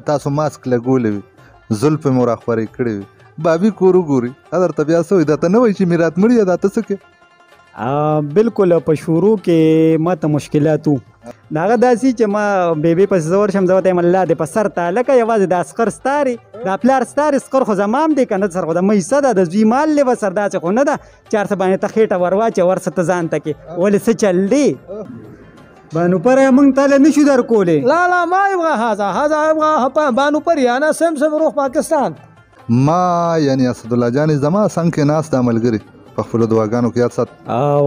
تاسو ماسک لګولی وي زلفې مو راخورې کړې وي بابي کور وګوري درته بیا څه وایي درته نه وایي چې میرات مړي یا دا ته څه کوې بالکل په شروع کې ما ته مشکلات وو د هغه داسې چې ما بیبي پسې زه ورشم زه ورته یم الله دې په سر ته لکه یوازې د اسقر ستارې دا پلار ستارې اسقر خو زما هم دی که نه سر خو د میسه ده د زوی مال دی به سر داسې خو نه ده چې هر څه باندې ته خېټه ور واچې ورسه ته ځان ته کې ولې څه چل دی بانوپره موږ تاله نشو درکولی لا لا ما يبغى هذا يبغى بانوپري انا سمسم روح باکستان ما یعنی اسدالله جان زما څنګ کې ناست دا ملګري په خپلو دعاګانو کې یاد سات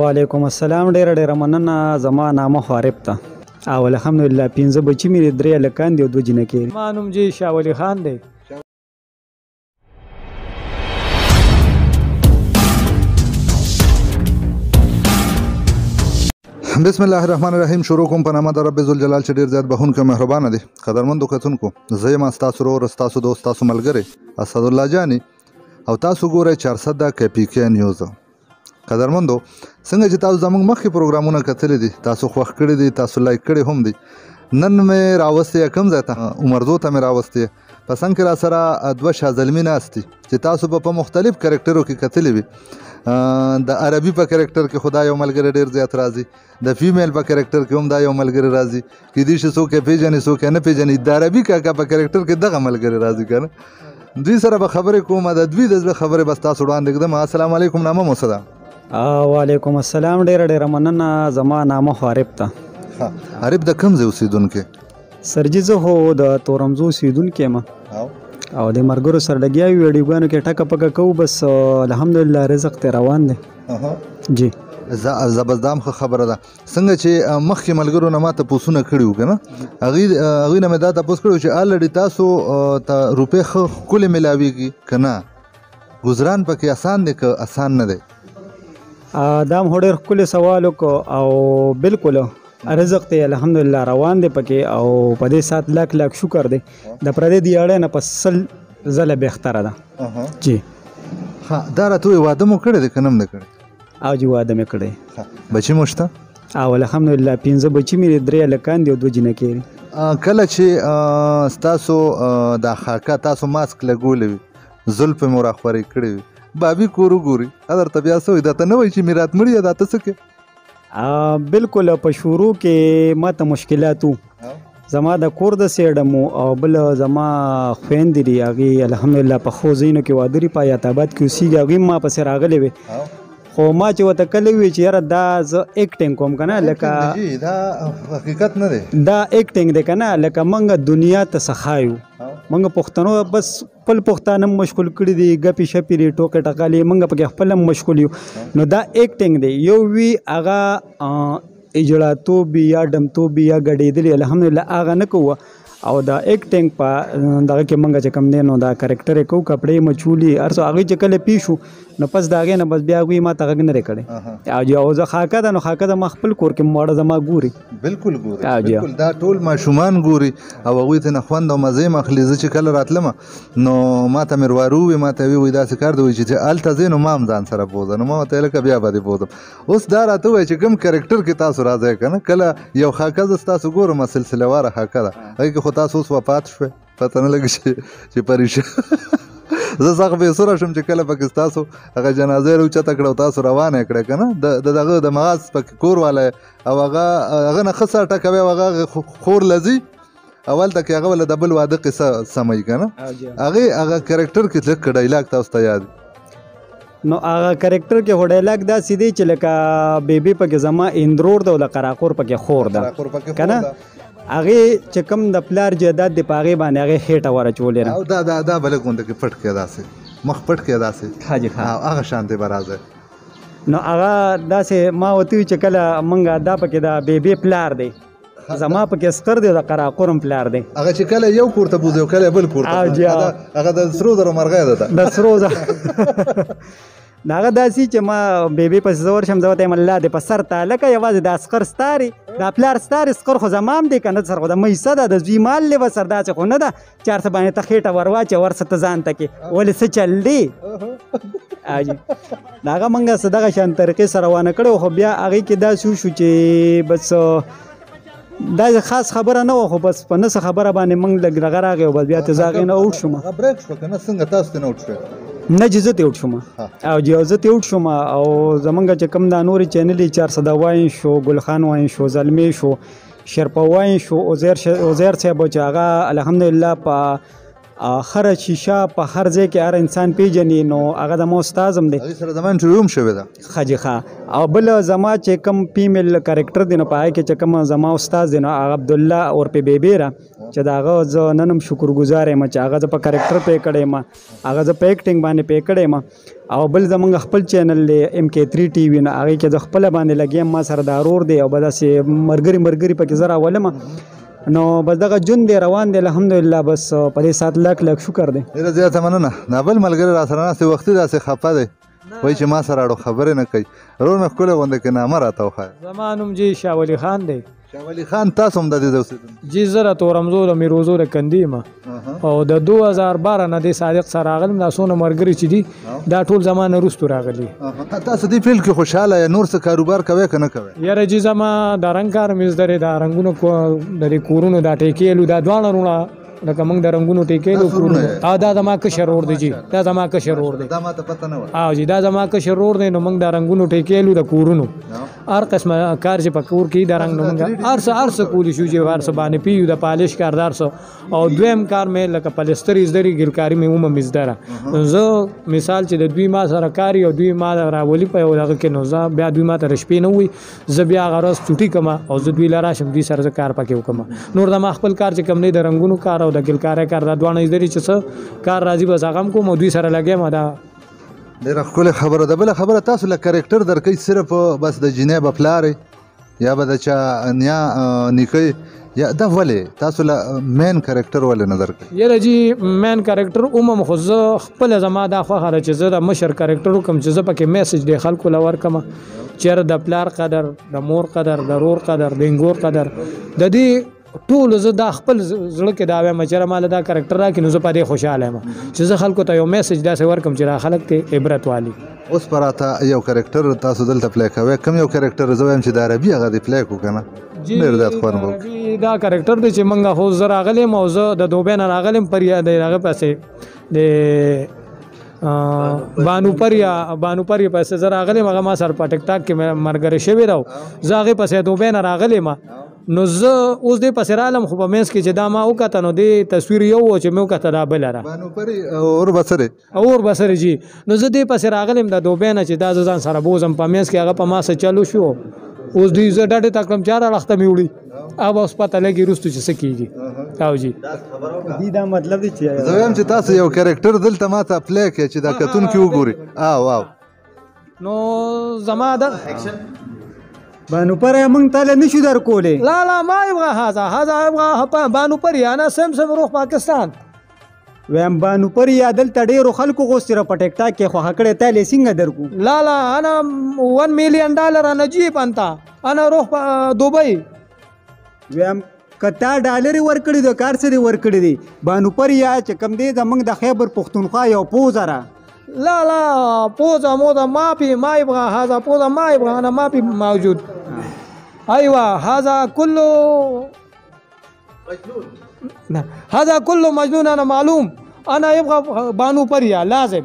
وعلیکم السلام ډېره ډېره مننه زما نامه خارب ته او الحمدلله 5 بچي مې 3 هلکان دي او 2 جنکې دي ما نوم جی شاه ولی خان دی بسم الله الرحمن الرحیم شروع کوم په نامه د رب ذوالجلال چې ډېر زیات بخونکی او مهربانه دی قدرمندو کتونکو زه یم ستاسو ورور ستاسو دوست ستاسو ملګری اسدالله جاني او تاسو ګورئ 400 KPK نیوز قدرمندو څنګه چې تاسو زموږ مخکې پروګرامونه کتلي دي تاسو خوښ کړي دي تاسو لایک کړي هم دي نن مې راوستې کوم ځای ته عمرزو ته مې راوستې په څنګ کې را سره 2 شاه زلمي ناست دي چې تاسو به په مختلف کرکټرو کې کتلي وي د عربي په کرکټر کې خدا یو ملګری ډېر زیات راځي د فیمیل په کرکټر کې هم دا یو ملګری راځي کېدای شي څوک یې پېژني څوک یې نه پېژني د عربي کاکا په کرکټر کې دغه ملګری راځي که نه دوی سره به خبرې کوم د دوی د زړه خبرې به ستاسو وړاندې ږدم السلام علیکم نامه مو څه ده وعلیکم السلام ډېره ډېره مننه زما نامه خو عارف ته عارف د کوم ځای اوسېدونکی سرجي زه خو د تورمزو اوسېدونکی یم او د ملګرو سره لګیا یو ویډیوګانو کې ټکه پکه کوو بس الحمدلله رزق ته روان دی جی زبردام ښه خبره ده څنګه چې مخکې ملګرو نه ما تپوسونه کړي وو که نه هغوی نه مې دا تپوس کړی و چې الرډي تاسو ته روپۍ ښه ښکلې میلاویږي که نه ګزران پکې اسان دی که اسان نه دی دا هم خو ډېر ښکلی سوال وکړو او بالکل رزق ته الحمدلله روان دی پکې او په دې سات لاک لاک شکر دی د پردې دیاړۍ نه په 100 ځله بهتره ده جی دا راته وایي واده مو کړی دی که نه هم نه کړی او جی واده مې کړی بچي مو شته او الحمدلله 5 بچي مې 3 هلکان دي او 2 جنکې دي کله چې ستاسو دا خاکه تاسو ماسک لګولی وي زلفې مو راخورې کړې وي بابي کور وګوري درته بیا څه وایي درته نه وایي چې میرات مړي یا دا ته څه کوې بالکل په شروع کې ما ته مشکلات وو زما د کور د سیډم او بل زما خویندې دي هغې الحمدلله په ښو ځایونو کې واده دي په حیاتاباد کې اوسېږي هغوی ما پسې راغلې وې خو ما چې ورته کلی وي چې یاره دا زه ایکټینګ کوم که نه لکه دا حقیقت نه دی دا ایکټینګ دی که نه لکه موږ دنیا ته څه ښایو موږ پښتنو بس خپل پښتانه هم مشغول کړي دي ګپې شپې دي ټوکې ټکالې موږ پکې خپل هم مشغول یو نو دا ایکټینګ دی یو وي هغه اجړاتوب یا ډمتوب یا ګډېدلې الحمدلله هغه نه کوو او دا ایکټینګ په دغه کې موږ چې کوم دی نو دا کرکټر یې کوو کپړې مچولي هر څه هغوی چې کله پیښو نو پس د هغې نه بس بیا هغوی ما ته غږ نه دی کړی او زه خاکه ده نو خاکه ده ما خپل کور کې مواړه زما ګوري بالکل ګوري دا ټول ماشومان ګوري او هغوی ته نه خوند او مزې هم اخلي زه چې کله راتلم نو ما ته مې وروارو ووي ما ته وایي داسې کار دی وایي چې هلته ځې نو ما هم ځان سره بوځه نو ما ورته لکه بیا به دې بوځم اوس دا راته ووایي چې کوم کرکټر کې تاسو راځئ که نه کله یو خاکه زه ستاسو ګورم سلسله واره خاکه ده هغې کې خو تاسو اوس وفات شوې پته نه لګي چې پریشان زه سخت بېسوره شوم چې کله پکې ستاسو هغه جنازه یې راوچته کړه او تاسو روانه یې کړه که نه د دغه د مغاز پکې کور والی او هغه نه ښه سر ټکوي او هغه خور لځي اول ته کې هغه ول د بل واده قصه سموي که نه هغه کرکټر کې لږ ډایلاګ تاسو ته یاد نو هغه کرکټر کې خو ډایلاګ داسې دی چې لکه بیبي پکې زما اندرور ده او د قراقور پکې خور ده که نه هغې چې کوم د پلار جایداد دی په هغې باندې هغې خېټه ور اچولې ده او دا بله غونډه کې پټ کړه داسې مخ پټ کړه داسې هغه شانتې به راځي نو هغه داسې ما ورته وي چې کله موږ دا پکې د بیبي پلار دی زما پکې اسقر دی د قراقور هم پلار دی هغه چې کله یو کور ته بوځي او کله بل کور ته هغه د سرو زرو مرغۍ ده د سرو زرو دا هغه داسې چې ما بیبي پسې زه ورشم زه ورته یم الله دې په سر ته لکه یوازې د اسقر ستارې دا پلار ستارې اسقر خو زما هم دی که نه سر خو د میسه ده د زوی مال دی به سر داسې خو نه ده چې هر څه باندې ته خېټه ور واچې ورسه ته ځان ته کې ولې څه چل دی د هغه موږ څه دغه شان طریقې سره روانه کړی خو بیا هغې کې داسې وشو چې بس دا خاص خبره نه وه خو بس په نه څه خبره باندې موږ لږ دغه راغی او بس بیا تې زه هغې نه اوټ شوم هغه بریک شوه که نه څنګه تاسو ترې نه اوټ شوې نه چې زه تې اوټ شوم او چې زه تې اوټ شوم او زمونږ چې کوم دا نورې چینلې 400 واین شو ګلخان واین شو زلمی شو شرپا واین شو عزیر صاحب چې هغه الحمدلله په هر شیشه په هر ځای کې هر انسان پیژني نو هغه زما استاد هم دی هغې سره زما انټرویو هم شوې ده ښه جي ښه او بل زما چې کوم فیمیل کرکټر دی نو په هغې کې چې کوم زما استاد دی نو هغه عبدالله اور په بیبیره چې د هغه زه نن هم شکرګزار یم چې هغه زه په کرکټر پې کړی یم هغه زه په ایکټینګ باندې پې کړی یم او بل زمونږ خپل چینل دی MK3 TV نو هغې کې زه خپله باندې لګیم ما سره د ارور دی او به داسې ملګري پکې زه راولم نو بس دغه جون دی روان دی الحمدلله بس په دې سات لک شکر دی ډېره زیاته مننه دا بل ملګری را سره ناست وختي داسې خفه دی وایي چې ما سره اړو خبرې نه کوي ورور مې ښکلی غوندې کې نامه راته وښایه زما نوم جی شاه ولی خان دی شاه ولی خان تاسو هم د دې ځای اوسېدونکي جی زه د تورمزو د میروزو د کندي یم او د 2012 نه د صادق سره راغلم دا څونه ملګري چې دي دا ټول زما نه وروستو راغلي تاسو دې فیلډ کې خوشحاله یا نور څه کاروبار کوئ که نه کوئ یاره جی زما د رنګ کار مې زده دی دا رنګونو د دې کورونو دا ټیکېلو دا دواړه وروڼه لکه موږ د رنګونو ټیکېلو کورونو دا زما کشر ورور دی جی دا زما کشر ورور دی دا ماته پته نه وه جی دا زما کشر ورور دی نو موږ د رنګونو ټیکېلو د کورونو هر قسمه کار چې په کور کې د رنګ نو موږ هر څه کولی شو چې هر څه باندې پیو د پالش کاردار څه او دویم کار مې لکه پلستر زدري ګلکاري مې ومه مزدره زه مثال چې د دوی ما سره کاری او دوی ما راولي په یو دغه کې نو زه بیا دوی ما ته شپې نه وي زه بیا هغه ورځ چوټي کوم او زه دوی له راشم دوی سره کار پکې وکړم نور د ما خپل کار چې کوم دی د رنګونو کار او د ګلکارۍ کار دا دواړه زدري چې څه کار راځي بس هغه هم کوم او دوی سره لګیم دا ډېره ښکلې خبره ده بله خبره تاسو له کرکټر درکوئ صرف بس د جینۍ به پلار یا به د چا نیا نیکئ یا دا ولې تاسو له مین کرکټر ولې نه درکوئ یاره جی مین کرکټر عموم خو زه خپله زما دا خوښه ده چې زه د مشر کرکټر وکړم چې زه پکې میسج دی خلکو له ورکړم چېرې د پلار قدر د مور قدر د رور قدر د انګور قدر د دې ټول زه دا خپل زړه کې دا وایم چې مال دا کرکټر راکړي نو زه په دې خوشحاله یم چې زه خلکو ته یو میسج داسې ورکړم چې دا خلک ته عبرت والي اوس په راته یو کرکټر تاسو دلته پلی کوئ کوم یو کرکټر زه وایم چې د عربي هغه دې پلی کړو که نه ډېر زیات خوند به وکړي دا کرکټر دی چې موږ خو زه راغلی یم او زه د دوبۍ نه راغلی یم پریا د هغه پسې د بانوپریا پسې زه راغلی یم هغه ما سره په ټیک ټاک کې ملګری شوی ده زه هغې پسې دوبۍ نه راغلی یم نو زه اوس دې پسې رالم خو په منځ کې چې دا ما وکته نو دې تصویر یو و چې مې وکته دا بله را بانوپري اور بسرې جي نو زه دې پسې راغلم د دوبۍ نه چې دا زه ځان سره بوزم په منځ کې هغه په ما څه چلو شو اوس دوی زه ډډې ته کړم چاره لخته مې وړي अब اوس پته لګي وروستو چې څه کېږي او جي دا مطلب دی چې زه وایم چې تاسو یو کرکټر دلته ما ته پلی کړئ چې دا کتونکي وګوري واو نو زما د بانوپریا موږ تاله نشو درکولی لا ما يبغى هذا يبغى بانوپري انا سمسم روح پاکستان ویم بانوپریا دلته ډېرو خلکو غوستې را په ټیک ټاک کې خوښه کړې تاله څنګه درکو لا انا $1 million انا جيب انت انا روح دبي ویم که تا ډالرې ورکړي د کار څه دې ورکړي دي بانوپریا چې کوم دی زموږ د خیبر پښتونخوا یو پوزه را لا پوزه موزه ما يبغى هذا پوزه ما يبغى انا ما في موجود ايوه هذا كله مجنون هذا كله مجنون انا معلوم انا يبغى بانوپریا لازم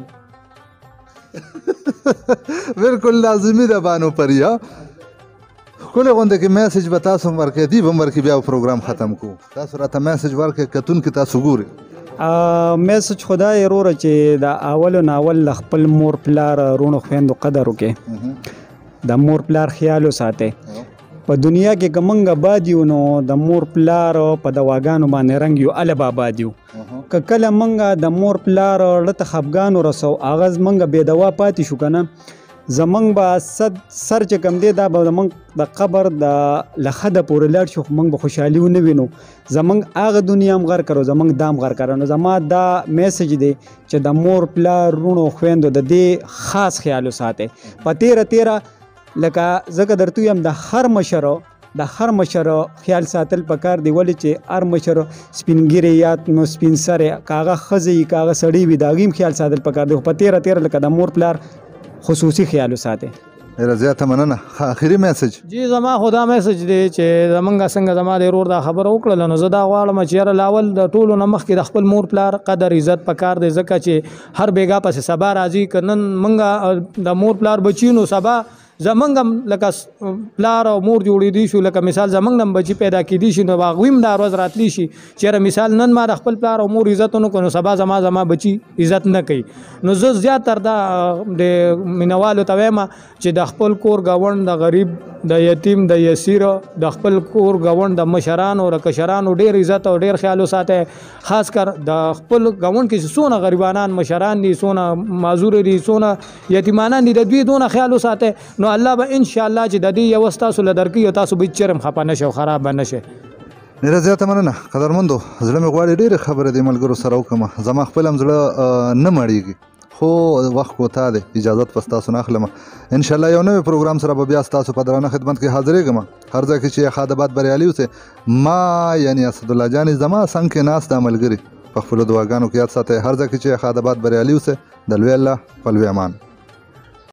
بالکل لازمي ده بانوپریا ښکلې غونډه کې میسج به تاسو هم ورکړئ دوی به هم ورکړي بیا پروګرام ختم کړو تاسو راته میسج ورکړئ کتونکي تاسو ګوري میسج خدای وروره چې د اولو نه اول خپل مور پلار رونو خویندو قدر وکړي د مور پلار خیال وساتئ په دنیا کې که موږ آباد یو نو د مور پلار په دواګانو باندې رنګ یو الب آباد یو که کله موږ د مور پلار ړه ته خفګان ورسو هغه موږ بې دوا پاتې شو که نه زمونږ به سر چې کوم دی دا به زمونږ د قبر د لخده پورې لاړ شو خو موږ به خوشحالي ونه وینو زمونږ هغه دنیا هم غر کړو زمونږ دا هم غر کړو نو زما دا میسج دی چې د مور پلار رونو خویندو د دې خاص خیال وساتئ په تیره لکه ځکه درته ویم د هر مشر خیال ساتل پکار دی ولې چې هر مشر سپینګیری یا نو سپین سرې که هغه ښځې که هغه سړی وي د هغې هم خیال ساتل پکار دی خو په تیره لکه د مور پلار خصوصي خیال وساتئ ډېره زیاته مننه. آخري میسج جی زما خدا میسج دی چې زمونږ څنګه زما د ورور دا خبره وکړله نو زه دا غواړم چې یاره لاول د ټولو نه مخکې د خپل مور پلار قدر عزت پکار دی ځکه چې هر بیګا پسې سبا راځي که نن مونږ د مور پلار بچي نو سبا زمونږ هم لکه پلار او مور جوړېدی شو لکه مثال زمونږ هم بچي پیدا کېدی شي نو هغوی هم دا ورځ راتلی شي چې یاره مثال نن ما د خپل پلار او مور عزت ونه کړو نو سبا زما بچي عزت نه کوي. نو زه زیاتر دا د مینوالو ته وایم چې د خپل کور ګاونډ د غریب د یتیم د یسیر د خپل کور ګاونډ د مشرانو او کشرانو ډېر عزت او ډېر خیال وساتئ. خاص کر د خپل ګاونډ کې چې څونه غریبانان مشران دي څونه معذور دي څونه یتیمانان دي د دوی دونه خیال وساتئ نو الله به ان شاء الله چې د دې یو ستاسو له درکې او تاسو به چرم خفه نه شئ او خراب به نه شئ. ډېره زیاته مننه قدرمندو. زړه مې غواړي ډېرې خبرې د ملګرو سره وکړم. زما خپل هم زړه نه مړېږي خو وخت کوتا دی. اجازت په ستاسو نه اخلم. انشاءالله یو نوی پروګرام سره به بیا ستاسو په درانه خدمت کې حاضرېږم. هر ځای کې چې خادبات بریالي اوسئ. ما یعنی اسدالله جان زما څنګ کې ناست دا ملګري په خپلو دعاګانو کې یاد ساتئ. هر ځای کې چې خادبات بریالي اوسئ. د لوی الله په لوی امان.